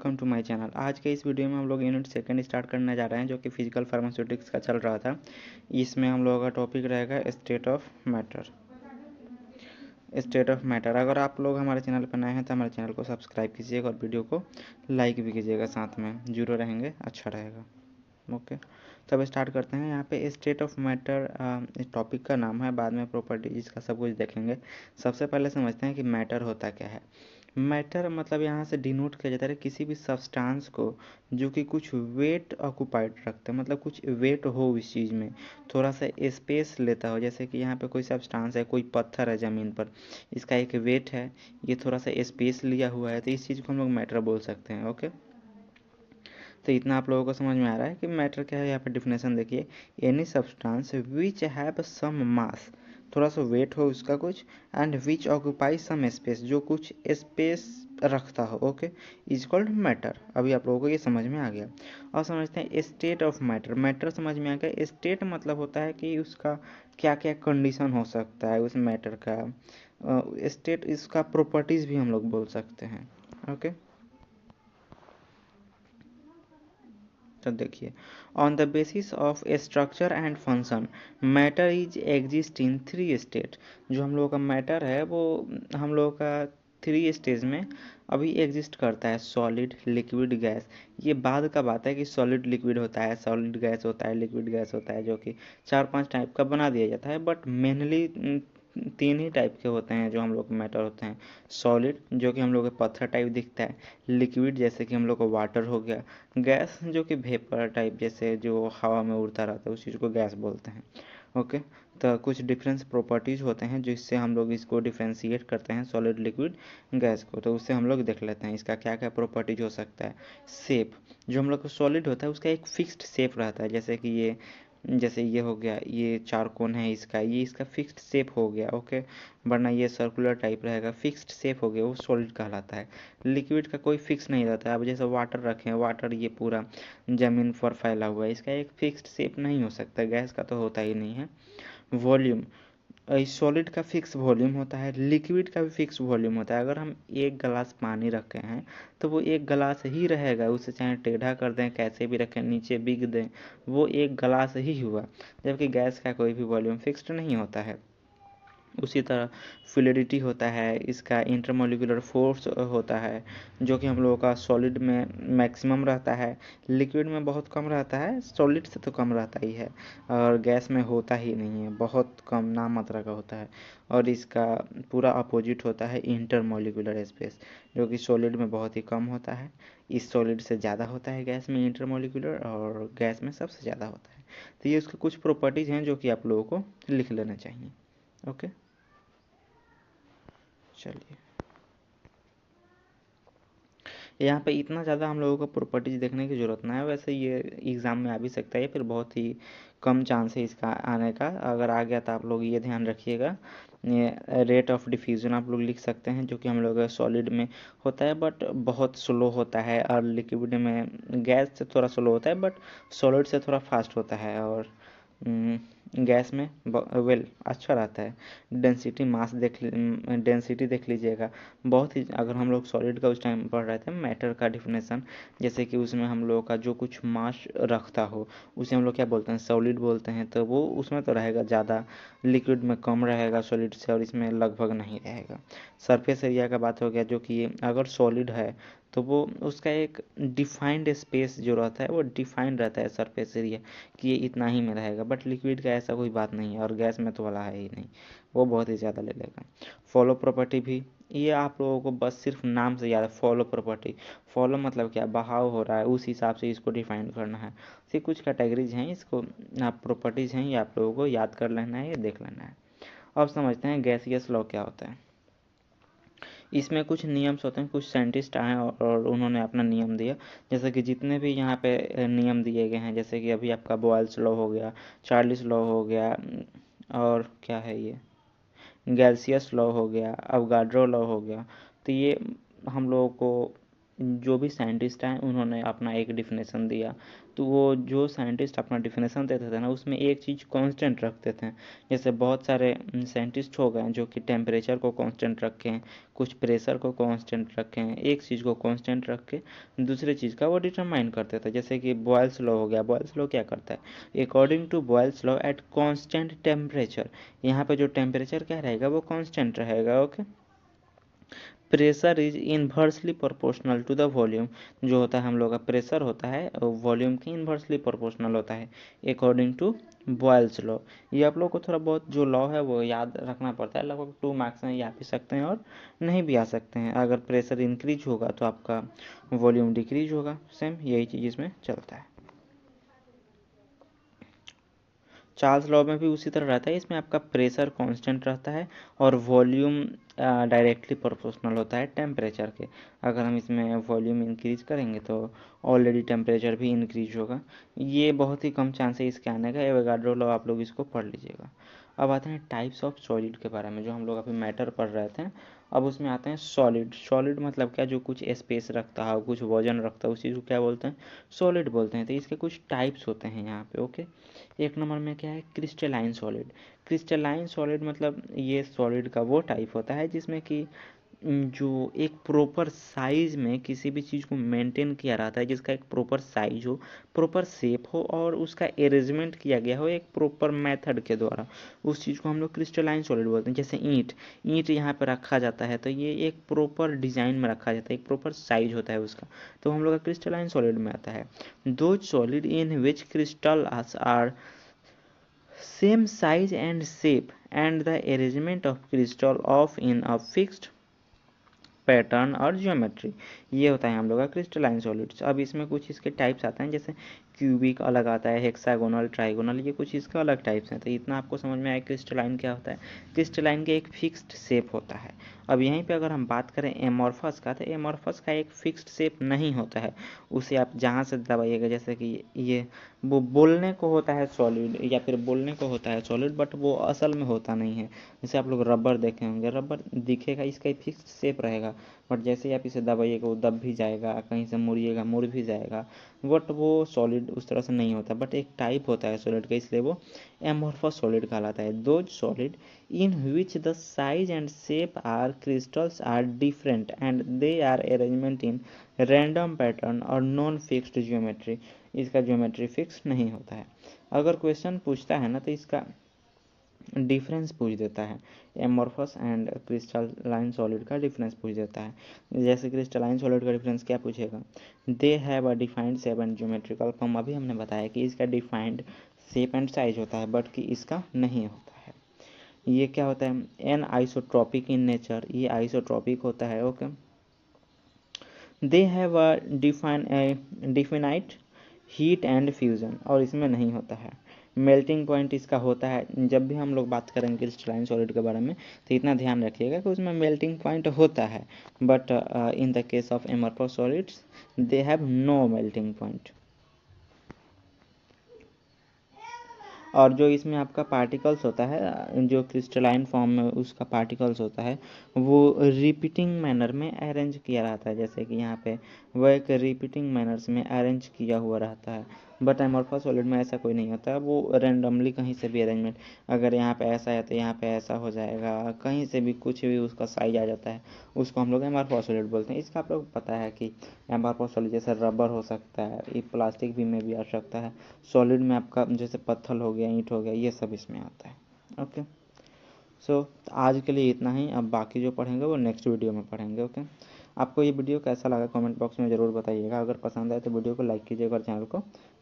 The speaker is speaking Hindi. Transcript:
Welcome to my channel. आज के इस वीडियो में हम लोग यूनिट सेकंड स्टार्ट करने जा रहे हैं जो कि फिजिकल फार्मास्यूटिक्स का चल रहा था। इसमें हम लोगों का टॉपिक रहेगा स्टेट ऑफ मैटर। अगर आप लोग हमारे चैनल पर नए हैं तो हमारे चैनल को सब्सक्राइब कीजिएगा और वीडियो को लाइक भी कीजिएगा, साथ में जुड़े रहेंगे, अच्छा रहेगा। ओके, तो अब स्टार्ट करते हैं। यहाँ पे स्टेट ऑफ मैटर इस टॉपिक का नाम है, बाद में प्रॉपर्टीज का सब कुछ देखेंगे। सबसे पहले समझते हैं कि मैटर होता क्या है। मैटर मतलब यहाँ से डिनोट किया जाता है किसी भी सब्सटेंस को जो कि कुछ वेट ऑक्यूपाइड रखता है, मतलब कुछ वेट हो इस चीज़ में, थोड़ा सा स्पेस लेता हो। जैसे कि यहाँ पे कोई सब्सटेंस है, कोई पत्थर है ज़मीन पर, इसका एक वेट है, ये थोड़ा सा स्पेस लिया हुआ है, तो इस चीज़ को हम लोग मैटर बोल सकते हैं। ओके, तो इतना आप लोगों को समझ में आ रहा है कि मैटर क्या है। यहाँ पे डिफिनेशन देखिए, any substance which have some mass, थोड़ा सा वेट हो उसका कुछ, and which occupy some space, जो कुछ स्पेस रखता हो, ओके, इज कॉल्ड मैटर। अभी आप लोगों को ये समझ में आ गया। और समझते हैं स्टेट ऑफ मैटर। मैटर समझ में आ गया। स्टेट मतलब होता है कि उसका क्या क्या कंडीशन हो सकता है उस मैटर का। स्टेट इसका प्रॉपर्टीज भी हम लोग बोल सकते हैं। ओके, तो देखिए, on the basis of structure and function matter is exist in 3 state. जो हम लोगों का मैटर है वो हम लोगों का 3 स्टेज में अभी एग्जिस्ट करता है, सॉलिड, लिक्विड, गैस। ये बाद का बात है कि सॉलिड लिक्विड होता है, सॉलिड गैस होता है, लिक्विड गैस होता है, जो कि 4-5 टाइप का बना दिया जाता है। बट मेनली 3 ही टाइप के होते हैं जो हम लोग मैटर होते हैं। सॉलिड जो कि हम लोग को पत्थर टाइप दिखता है, लिक्विड जैसे कि हम लोग को वाटर हो गया, गैस जो कि वेपर टाइप जैसे जो हवा में उड़ता रहता है उस चीज़ को गैस बोलते हैं। ओके, तो कुछ डिफरेंस प्रॉपर्टीज होते हैं जिससे हम लोग इसको डिफ्रेंशिएट करते हैं सॉलिड, लिक्विड, गैस को। तो उससे हम लोग देख लेते हैं इसका क्या क्या प्रॉपर्टीज हो सकता है। शेप, जो हम लोग को सॉलिड होता है उसका एक फिक्स्ड शेप रहता है, जैसे ये हो गया, ये चार कोन है इसका, ये इसका फिक्स्ड शेप हो गया। ओके, वरना ये सर्कुलर टाइप रहेगा, फिक्स्ड शेप हो गया, वो सॉलिड कहलाता है। लिक्विड का कोई फिक्स नहीं रहता है। अब जैसे वाटर रखें, वाटर ये पूरा जमीन पर फैला हुआ है, इसका एक फिक्स्ड शेप नहीं हो सकता। गैस का तो होता ही नहीं है। वॉल्यूम, सॉलिड का फिक्स वॉल्यूम होता है, लिक्विड का भी फिक्स वॉल्यूम होता है। अगर हम एक गिलास पानी रखे हैं तो वो एक गिलास ही रहेगा, उसे चाहे टेढ़ा कर दें, कैसे भी रखें, नीचे बिग दें, वो एक गिलास ही हुआ। जबकि गैस का कोई भी वॉल्यूम फिक्स्ड नहीं होता है। उसी तरह फ्लूइडिटी होता है, इसका इंटरमोलिकुलर फोर्स होता है, जो कि हम लोगों का सॉलिड में मैक्सिमम रहता है, लिक्विड में बहुत कम रहता है, सॉलिड से तो कम रहता ही है, और गैस में होता ही नहीं है, बहुत कम नाम मात्रा का होता है। और इसका पूरा अपोजिट होता है इंटरमोलिकुलर स्पेस, जो कि सॉलिड में बहुत ही कम होता है। इस सॉलिड से ज़्यादा होता है गैस में इंटरमोलिकुलर, और गैस में सबसे ज़्यादा होता है। तो ये उसके कुछ प्रॉपर्टीज़ हैं जो कि आप लोगों को लिख लेना चाहिए। ओके, चलिए, यहाँ पे इतना ज़्यादा हम लोगों को प्रॉपर्टीज देखने की ज़रूरत ना है। वैसे ये एग्ज़ाम में आ भी सकता है, फिर बहुत ही कम चांस है इसका आने का। अगर आ गया तो आप लोग ये ध्यान रखिएगा, ये रेट ऑफ डिफ्यूज़न आप लोग लिख सकते हैं, जो कि हम लोग सॉलिड में होता है बट बहुत स्लो होता है, और लिक्विड में गैस से थोड़ा स्लो होता है बट सॉलिड से थोड़ा फास्ट होता है, और गैस में वेल अच्छा रहता है। डेंसिटी मास डेंसिटी देख लीजिएगा, बहुत ही। अगर हम लोग सॉलिड का उस टाइम पढ़ रहे थे मैटर का डिफिनेशन, जैसे कि उसमें हम लोगों का जो कुछ मास रखता हो उसे हम लोग क्या बोलते हैं, सॉलिड बोलते हैं। तो वो उसमें तो रहेगा ज़्यादा, लिक्विड में कम रहेगा सॉलिड से, और इसमें लगभग नहीं रहेगा। सरफेस एरिया का बात हो गया, जो कि अगर सॉलिड है तो वो उसका एक डिफाइंड स्पेस जो रहता है वो डिफाइंड रहता है सरफेस एरिया, कि ये इतना ही में रहेगा। बट लिक्विड का ऐसा कोई बात नहीं है, और गैस में तो वाला है ही नहीं, वो बहुत ही ज़्यादा ले लेगा। फॉलो प्रॉपर्टी भी, ये आप लोगों को बस सिर्फ नाम से याद है, फॉलो प्रॉपर्टी। फॉलो मतलब क्या, बहाव हो रहा है, उस हिसाब से इसको डिफाइन करना है। ये कुछ कैटेगरीज हैं, इसको आप प्रॉपर्टीज़ हैं, ये आप लोगों को याद कर लेना है, ये देख लेना है। अब समझते हैं गैसियस लॉ क्या होता है। इसमें कुछ नियम्स होते हैं, कुछ साइंटिस्ट आए और उन्होंने अपना नियम दिया। जैसे कि जितने भी यहाँ पे नियम दिए गए हैं, जैसे कि अभी आपका बॉयल्स लॉ हो गया, चार्लिस लॉ हो गया, और क्या है ये, गैसियस लॉ हो गया, अवगाड्रो लॉ हो गया। तो ये हम लोगों को जो भी साइंटिस्ट हैं उन्होंने अपना एक डिफिनेशन दिया, तो वो जो साइंटिस्ट अपना डिफिनेशन देते थे ना उसमें एक चीज़ कांस्टेंट रखते थे। जैसे बहुत सारे साइंटिस्ट हो गए जो कि टेम्परेचर को कांस्टेंट रखें, कुछ प्रेशर को कांस्टेंट रखें, एक चीज़ को कांस्टेंट रख के दूसरे चीज़ का वो डिटरमाइन करते थे। जैसे कि बॉयल्स लॉ हो गया, बॉयल्स लॉ क्या करता है, according to Boyle's law at constant temperature, यहाँ पे जो टेम्परेचर क्या रहेगा वो कांस्टेंट रहेगा। Okay, pressure is inversely proportional to the volume, जो होता है हम लोग का प्रेशर होता है वॉल्यूम के इन्वर्सली प्रोपोर्शनल होता है अकॉर्डिंग टू बॉयल्स लॉ। ये आप लोग को थोड़ा बहुत जो लॉ है वो याद रखना पड़ता है, लगभग 2 मार्क्स में ये आ भी सकते हैं और नहीं भी आ सकते हैं। अगर प्रेशर इंक्रीज होगा तो आपका वॉल्यूम डिक्रीज होगा, सेम यही चीज़ इसमें चलता है। चार्ल्स लॉ में भी उसी तरह रहता है, इसमें आपका प्रेशर कांस्टेंट रहता है और वॉल्यूम डायरेक्टली प्रोपोर्शनल होता है टेम्परेचर के। अगर हम इसमें वॉल्यूम इंक्रीज करेंगे तो ऑलरेडी टेम्परेचर भी इंक्रीज होगा। ये बहुत ही कम चांस है इसके आने का, एवोगाड्रो लॉ आप लोग इसको पढ़ लीजिएगा। अब आते हैं टाइप्स ऑफ सॉलिड के बारे में, जो हम लोग अभी मैटर पढ़ रहे थे। अब उसमें आते हैं सॉलिड। सॉलिड मतलब क्या, जो कुछ स्पेस रखता है, कुछ वजन रखता है, उस चीज़ को क्या बोलते हैं, सॉलिड बोलते हैं। तो इसके कुछ टाइप्स होते हैं यहाँ पे। ओके, एक नंबर में क्या है, क्रिस्टलाइन सॉलिड। क्रिस्टलाइन सॉलिड मतलब ये सॉलिड का वो टाइप होता है जिसमें कि जो एक प्रॉपर साइज में किसी भी चीज़ को मेंटेन किया रहता है, जिसका एक प्रॉपर साइज हो, प्रॉपर शेप हो और उसका अरेंजमेंट किया गया हो एक प्रॉपर मेथड के द्वारा, उस चीज़ को हम लोग क्रिस्टलाइन सॉलिड बोलते हैं। जैसे ईंट, ईंट यहाँ पर रखा जाता है तो ये एक प्रॉपर डिजाइन में रखा जाता है, एक प्रॉपर साइज होता है उसका, तो हम लोग का क्रिस्टलाइन सॉलिड में आता है। Those solid in which crystal are same size and shape and the arrangement of crystal of in a fixed pattern और ज्योमेट्री, ये होता है हम लोग का क्रिस्टलाइन सॉलिड्स। अब इसमें कुछ इसके टाइप्स आते हैं, जैसे क्यूबिक अलग आता है, हेक्सागोनल, ट्राइगोनल, ये कुछ इसका अलग टाइप्स हैं। तो इतना आपको समझ में आया क्रिस्टलाइन क्या होता है। क्रिस्टलाइन के एक फिक्स्ड शेप होता है। अब यहीं पे अगर हम बात करें एमॉर्फस का, तो एमॉर्फस का एक फिक्स्ड शेप नहीं होता है, उसे आप जहाँ से दबाइएगा, जैसे कि ये वो बोलने को होता है सॉलिड या फिर बोलने को होता है सॉलिड, बट वो असल में होता नहीं है। जैसे आप लोग रबर देखे होंगे, रबर दिखेगा, इसका एक फिक्स्ड शेप रहेगा, बट जैसे ही आप इसे दबाइएगा वो दब भी जाएगा, कहीं से मुड़िएगा मुड़ भी जाएगा, बट वो सॉलिड उस तरह से नहीं होता, बट एक टाइप होता है सॉलिड का, इसलिए वो एमॉर्फस सॉलिड कहलाता है। Those solid in which the size and shape are crystals are different and they are arrangement in random pattern और नॉन फिक्स्ड ज्योमेट्री, इसका ज्योमेट्री फिक्स नहीं होता है। अगर क्वेश्चन पूछता है ना तो इसका डिफरेंस पूछ देता है, एमॉर्फस एंड क्रिस्टलाइन सॉलिड का डिफरेंस पूछ देता है। जैसे क्रिस्टलाइन सॉलिड का डिफरेंस क्या पूछेगा, they have a defined shape and geometrical form, अभी हमने बताया कि इसका डिफाइंड शेप एंड साइज होता है बट कि इसका नहीं होता है। ये क्या होता है, एन आइसोट्रॉपिक इन नेचर, ये आइसोट्रॉपिक होता है। Okay, they have a definite heat and fusion, और इसमें नहीं होता है। मेल्टिंग पॉइंट इसका होता है, जब भी हम लोग बात करेंगे क्रिस्टलाइन सॉलिड के बारे में तो इतना ध्यान रखिएगा कि उसमें मेल्टिंग पॉइंट होता है, but in the case of amorphous solids they have no melting point. और जो इसमें आपका पार्टिकल्स होता है, जो क्रिस्टलाइन फॉर्म में उसका पार्टिकल्स होता है, वो रिपीटिंग मैनर में अरेंज किया रहता है, जैसे कि यहाँ पे वो एक रिपीटिंग मैनर्स में अरेंज किया हुआ रहता है। बट एमॉर्फस सॉलिड में ऐसा कोई नहीं होता, वो रेंडमली कहीं से भी अरेंजमेंट, अगर यहाँ पे ऐसा है तो यहाँ पे ऐसा हो जाएगा, कहीं से भी कुछ भी उसका साइज आ जाता है, उसको हम लोग एमॉर्फस सॉलिड बोलते हैं। इसका आप लोग पता है कि एमॉर्फस सॉलिड जैसे रबर हो सकता है, ये प्लास्टिक भी में भी आ सकता है, सॉलिड में आपका जैसे पत्थर हो गया, ईंट हो गया, ये सब इसमें आता है। ओके, सो आज के लिए इतना ही, अब बाकी जो पढ़ेंगे वो नेक्स्ट वीडियो में पढ़ेंगे। ओके, आपको ये वीडियो कैसा लगा कमेंट बॉक्स में ज़रूर बताइएगा। अगर पसंद आए तो वीडियो को लाइक कीजिएगा और चैनल को